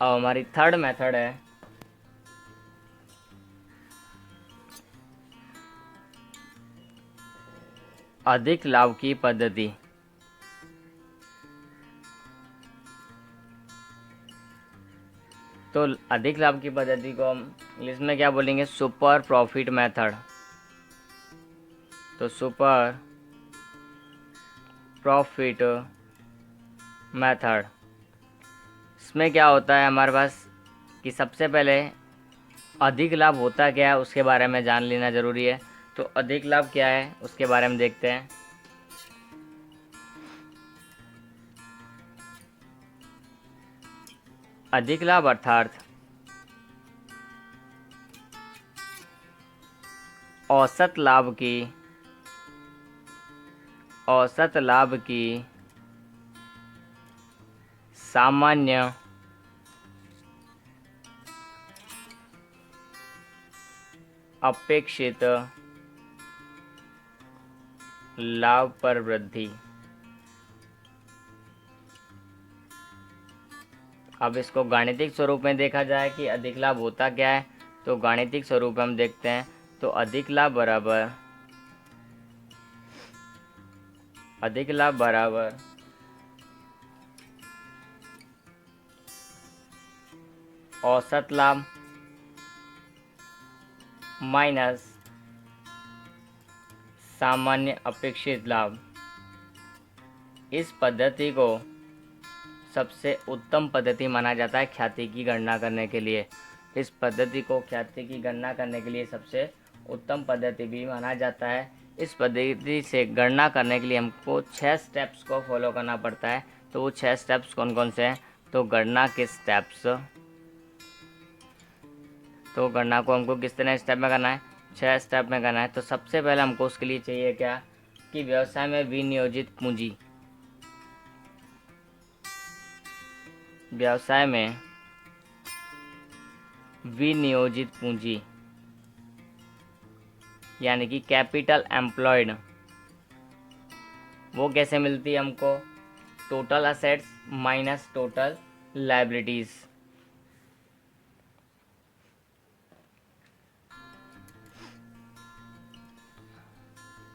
अब हमारी third method है अधिक लाभ की पद्धति। तो अधिक लाभ की पद्धति को हम इंग्लिश में क्या बोलेंगे? Super profit method. तो सुपर प्रॉफिट मेथड, इसमें क्या होता है हमारे पास कि सबसे पहले अधिक लाभ होता क्या है उसके बारे में जान लेना ज़रूरी है। तो अधिक लाभ क्या है उसके बारे में देखते हैं। अधिक लाभ अर्थात औसत लाभ की सामान्य अपेक्षित लाभ पर वृद्धि। अब इसको गाणितिक स्वरूप में देखा जाए कि अधिक लाभ होता क्या है, तो गाणितिक स्वरूप में हम देखते हैं। तो अधिक लाभ बराबर औसत लाभ माइनस सामान्य अपेक्षित लाभ। इस पद्धति को सबसे उत्तम पद्धति माना जाता है ख्याति की गणना करने के लिए। इस पद्धति को ख्याति की गणना करने के लिए सबसे उत्तम पद्धति भी माना जाता है। इस पद्धति से गणना करने के लिए हमको 6 स्टेप्स को फॉलो करना पड़ता है। तो वो 6 स्टेप्स कौन कौन से हैं? तो गणना के स्टेप्स, तो गणना को हमको किस तरह स्टेप में करना है? 6 स्टेप में करना है। तो सबसे पहले हमको उसके लिए चाहिए क्या कि व्यवसाय में विनियोजित पूंजी। व्यवसाय में विनियोजित पूंजी यानी कि कैपिटल एम्प्लॉयड, वो कैसे मिलती है हमको? Total assets minus total liabilities.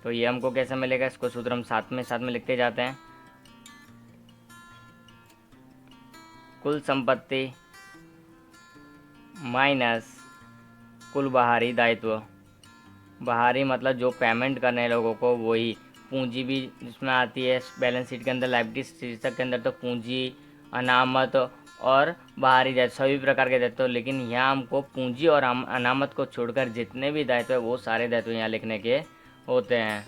तो ये हमको कैसे मिलेगा? इसको सूत्र हम साथ में लिखते जाते हैं। कुल संपत्ति माइनस कुल बाहरी दायित्व। बाहरी मतलब जो पेमेंट करने लोगों को, वही पूंजी भी जिसमें आती है बैलेंस शीट के अंदर, लायबिलिटी शीर्षक के अंदर। तो पूंजी, अनामत और बाहरी दायित्व, सभी प्रकार के दायित्व। लेकिन यहाँ हमको पूंजी और अनामत को छोड़कर जितने भी दायित्व है वो सारे दायित्व यहाँ लिखने के होते हैं।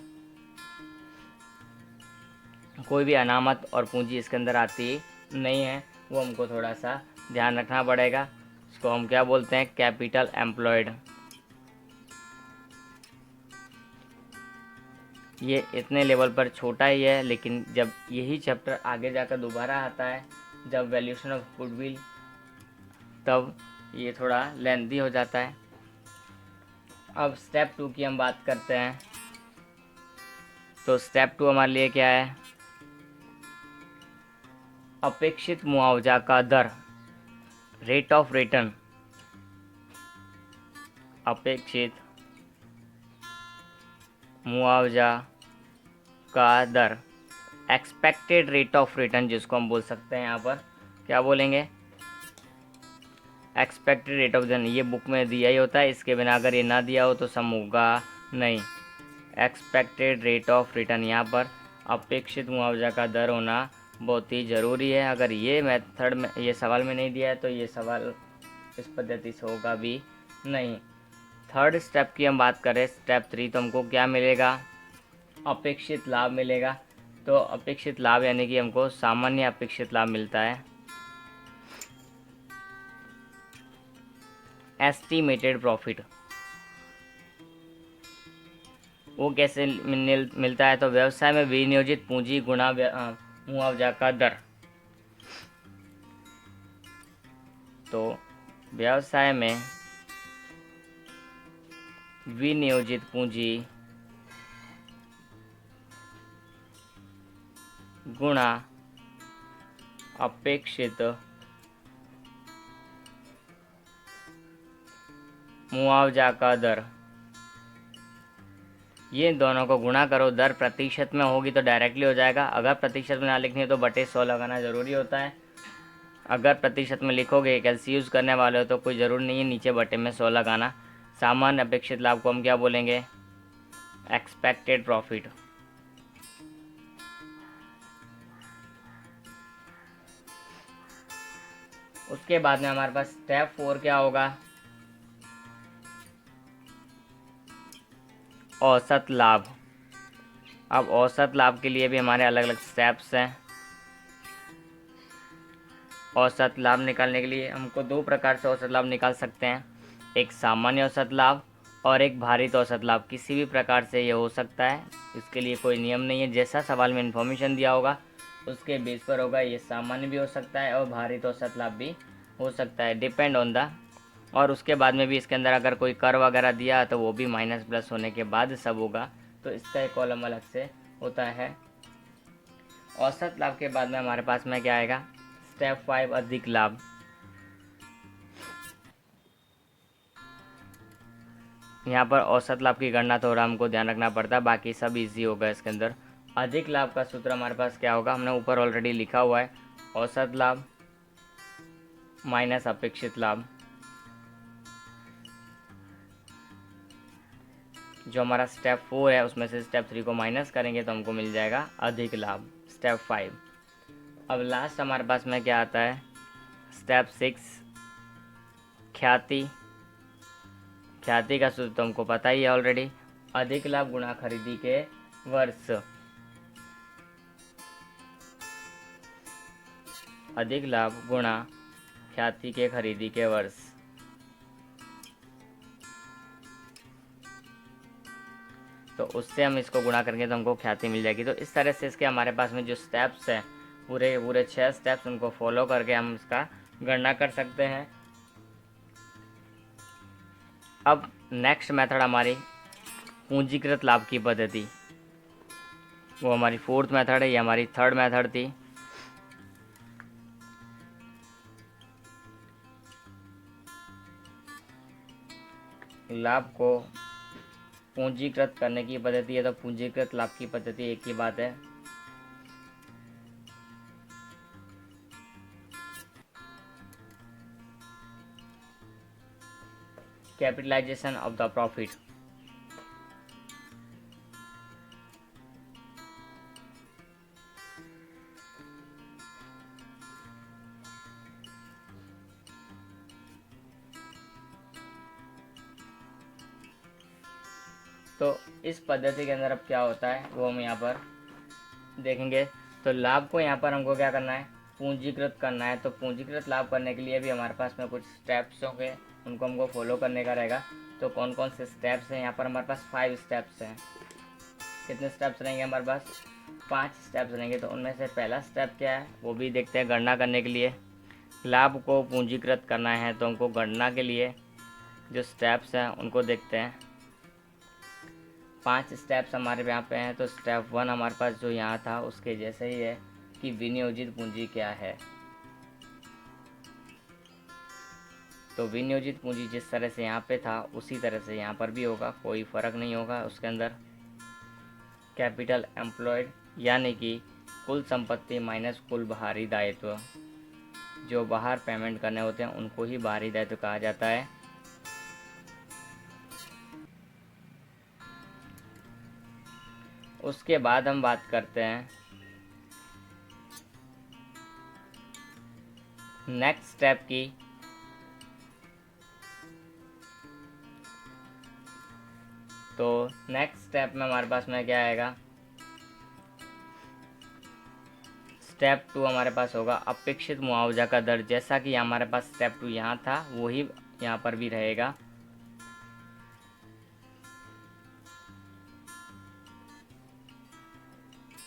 कोई भी अनामत और पूंजी इसके अंदर आती नहीं है, वो हमको थोड़ा सा ध्यान रखना पड़ेगा। इसको हम क्या बोलते हैं? Capital employed. ये इतने लेवल पर छोटा ही है, लेकिन जब यही चैप्टर आगे जाकर दोबारा आता है, जब वैल्यूएशन ऑफ गुडविल, तब ये थोड़ा लेंथी हो जाता है। अब स्टेप 2 की हम बात करते हैं। तो स्टेप 2 हमारे लिए क्या है? अपेक्षित मुआवजा का दर, रेट ऑफ रिटर्न। अपेक्षित मुआवजा का दर, एक्सपेक्टेड रेट ऑफ रिटर्न जिसको हम बोल सकते हैं। यहाँ पर क्या बोलेंगे? Expected rate of return. ये बुक में दिया ही होता है, इसके बिना अगर ये ना दिया हो तो सम होगा नहीं। एक्सपेक्टेड रेट ऑफ रिटर्न, यहाँ पर अपेक्षित मुआवजा का दर होना बहुत ही ज़रूरी है। अगर ये मेथड में, ये सवाल में नहीं दिया है, तो ये सवाल इस पद्धति से होगा भी नहीं। थर्ड स्टेप की हम बात करें, स्टेप 3, तो हमको क्या मिलेगा? अपेक्षित लाभ मिलेगा। तो अपेक्षित लाभ यानी कि हमको सामान्य अपेक्षित लाभ मिलता है, एस्टिमेटेड प्रॉफिट। वो कैसे मिलता है? तो व्यवसाय में विनियोजित पूंजी गुणा मुआवजा का दर। तो व्यवसाय में विनियोजित पूंजी गुणा अपेक्षित मुआवजा का दर, ये दोनों को गुणा करो, दर प्रतिशत में होगी तो डायरेक्टली हो जाएगा। अगर प्रतिशत में ना लिखनी है तो बटे 100 लगाना ज़रूरी होता है। अगर प्रतिशत में लिखोगे कैलसी यूज़ करने वाले हो तो कोई ज़रूरी नहीं है नीचे बटे में 100 लगाना। सामान्य अपेक्षित लाभ को हम क्या बोलेंगे? Expected profit. उसके बाद में हमारे पास स्टेप 4 क्या होगा? औसत लाभ। अब औसत लाभ के लिए भी हमारे अलग अलग स्टेप्स हैं। औसत लाभ निकालने के लिए हमको दो प्रकार से औसत लाभ निकाल सकते हैं, एक सामान्य औसत लाभ और एक भारित औसत लाभ। किसी भी प्रकार से ये हो सकता है, इसके लिए कोई नियम नहीं है। जैसा सवाल में इन्फॉर्मेशन दिया होगा उसके बेस पर होगा। ये सामान्य भी हो सकता है और भारित औसत लाभ भी हो सकता है, डिपेंड ऑन द। और उसके बाद में भी इसके अंदर अगर कोई कर वगैरह दिया तो वो भी माइनस प्लस होने के बाद सब होगा, तो इसका एक कॉलम अलग से होता है। औसत लाभ के बाद में हमारे पास में क्या आएगा? स्टेप 5 अधिक लाभ। यहाँ पर औसत लाभ की गणना थोड़ा हमको ध्यान रखना पड़ता है, बाकी सब इजी होगा इसके अंदर। अधिक लाभ का सूत्र हमारे पास क्या होगा? हमने ऊपर ऑलरेडी लिखा हुआ है, औसत लाभ माइनस अपेक्षित लाभ। जो हमारा स्टेप 4 है उसमें से स्टेप 3 को माइनस करेंगे तो हमको मिल जाएगा अधिक लाभ, स्टेप 5। अब लास्ट हमारे पास में क्या आता है? स्टेप 6 ख्याति। ख्याति का सूत्र तो हमको पता ही है ऑलरेडी, अधिक लाभ गुणा खरीदी के वर्ष। अधिक लाभ गुणा ख्याति के खरीदी के वर्ष। तो उससे हम इसको गुणा करेंगे तो हमको ख्याति मिल जाएगी। तो इस तरह से इसके हमारे पास में जो स्टेप्स हैं पूरे पूरे 6 स्टेप्स, उनको फॉलो करके हम इसका गणना कर सकते हैं। अब नेक्स्ट मेथड हमारी पूंजीकृत लाभ की पद्धति, वो हमारी 4th मेथड है, ये हमारी 3rd मेथड थी। लाभ को पूंजीकृत करने की पद्धति है, तो पूंजीकृत लाभ की पद्धति एक ही बात है। Capitalization of the profit. तो इस पद्धति के अंदर अब क्या होता है वो हम यहाँ पर देखेंगे। तो लाभ को यहाँ पर हमको क्या करना है? पूंजीकृत करना है। तो पूंजीकृत लाभ करने के लिए भी हमारे पास में कुछ स्टेप्स होंगे, उनको हमको फॉलो करने का रहेगा। तो कौन कौन से स्टेप्स हैं? यहाँ पर हमारे पास 5 स्टेप्स हैं। कितने स्टेप्स रहेंगे हमारे पास? 5 स्टेप्स रहेंगे। तो उनमें से पहला स्टेप क्या है वो भी देखते हैं। गणना करने के लिए लाभ को पूंजीकृत करना है तो हमको गणना के लिए जो स्टेप्स हैं उनको देखते हैं। 5 स्टेप्स हमारे यहाँ पे हैं। तो स्टेप 1 हमारे पास जो यहाँ था उसके जैसे ही है कि विनियोजित पूंजी क्या है। तो विनियोजित पूंजी जिस तरह से यहाँ पे था उसी तरह से यहाँ पर भी होगा, कोई फ़र्क नहीं होगा उसके अंदर। कैपिटल एम्प्लॉयड यानी कि कुल संपत्ति माइनस कुल बाहरी दायित्व, जो बाहर पेमेंट करने होते हैं उनको ही बाहरी दायित्व कहा जाता है। उसके बाद हम बात करते हैं नेक्स्ट स्टेप की। तो नेक्स्ट स्टेप में हमारे पास में क्या आएगा? स्टेप 2 हमारे पास होगा अपेक्षित मुआवजा का दर। जैसा कि हमारे पास स्टेप 2 यहाँ था वही यहाँ पर भी रहेगा।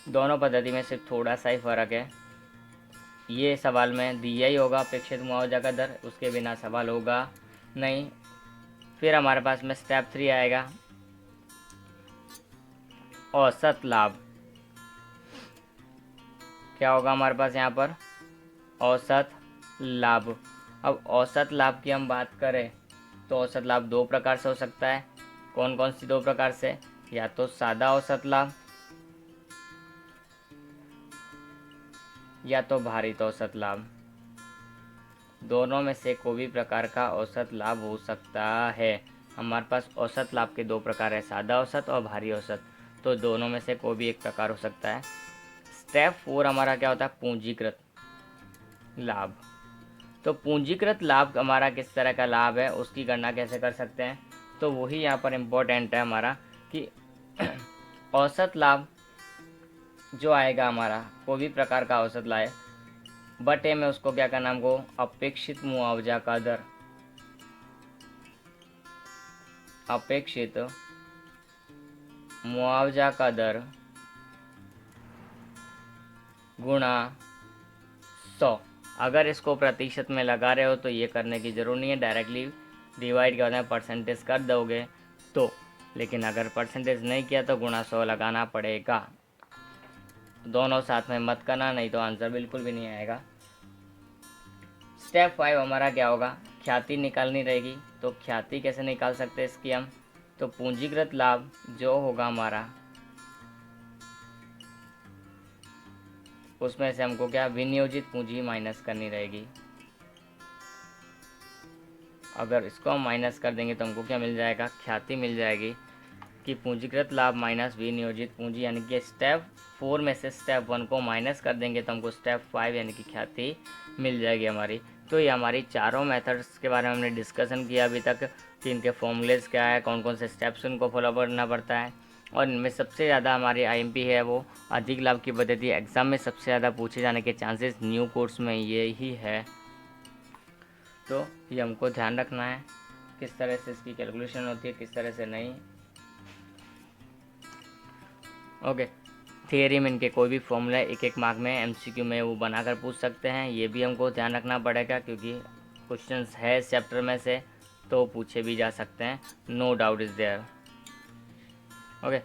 दोनों पद्धति में सिर्फ थोड़ा सा ही फ़र्क है। ये सवाल में दिया ही होगा अपेक्षित मुआवजा का दर, उसके बिना सवाल होगा नहीं। फिर हमारे पास में स्टेप 3 आएगा औसत लाभ। क्या होगा हमारे पास यहाँ पर? औसत लाभ। अब औसत लाभ की हम बात करें तो औसत लाभ दो प्रकार से हो सकता है। कौन कौन सी दो प्रकार से? या तो सादा औसत लाभ या तो भारित औसत लाभ। दोनों में से कोई भी प्रकार का औसत लाभ हो सकता है। हमारे पास औसत लाभ के दो प्रकार है, सादा औसत और भारी औसत। तो दोनों में से कोई भी एक प्रकार हो सकता है। स्टेप 4 हमारा क्या होता है? पूंजीकृत लाभ। तो पूंजीकृत लाभ हमारा किस तरह का लाभ है, उसकी गणना कैसे कर सकते हैं? तो वही यहाँ पर इम्पोर्टेंट है हमारा कि औसत लाभ जो आएगा हमारा, कोई भी प्रकार का औसत लाए, बटे में उसको क्या करना हमको? अपेक्षित मुआवजा का दर, अपेक्षित मुआवजा का दर गुणा 100। अगर इसको प्रतिशत में लगा रहे हो तो ये करने की जरूरत नहीं है, डायरेक्टली डिवाइड करना है, परसेंटेज कर दोगे तो। लेकिन अगर परसेंटेज नहीं किया तो गुणा 100 लगाना पड़ेगा। दोनों साथ में मत करना, नहीं तो आंसर बिल्कुल भी नहीं आएगा। स्टेप 5 हमारा क्या होगा? ख्याति निकालनी रहेगी। तो ख्याति कैसे निकाल सकते हैं इसकी हम? तो पूंजीकृत लाभ जो होगा हमारा, उसमें से हमको क्या विनियोजित पूंजी माइनस करनी रहेगी। अगर इसको हम माइनस कर देंगे तो हमको क्या मिल जाएगा? ख्याति मिल जाएगी कि पूंजीकृत लाभ माइनस विनियोजित पूंजी, यानी कि स्टेप 4 में से स्टेप 1 को माइनस कर देंगे तो हमको स्टेप 5 यानी कि ख्याति मिल जाएगी हमारी। तो ये हमारी चारों मेथड्स के बारे में हमने डिस्कशन किया अभी तक कि इनके फॉर्मूलेज क्या है, कौन कौन से स्टेप्स उनको फॉलो करना पड़ता है। और इनमें सबसे ज़्यादा हमारी आईएमपी है वो अधिक लाभ की पद्धति। एग्ज़ाम में सबसे ज़्यादा पूछे जाने के चांसेस न्यू कोर्स में ये ही है। तो ये हमको ध्यान रखना है किस तरह से इसकी कैलकुलेशन होती है, किस तरह से नहीं। ओके। थियरी में इनके कोई भी फॉर्मूला एक एक मार्क में एमसीक्यू में वो बनाकर पूछ सकते हैं, ये भी हमको ध्यान रखना पड़ेगा क्योंकि क्वेश्चंस है इस चैप्टर में से तो पूछे भी जा सकते हैं। No doubt is there. Okay.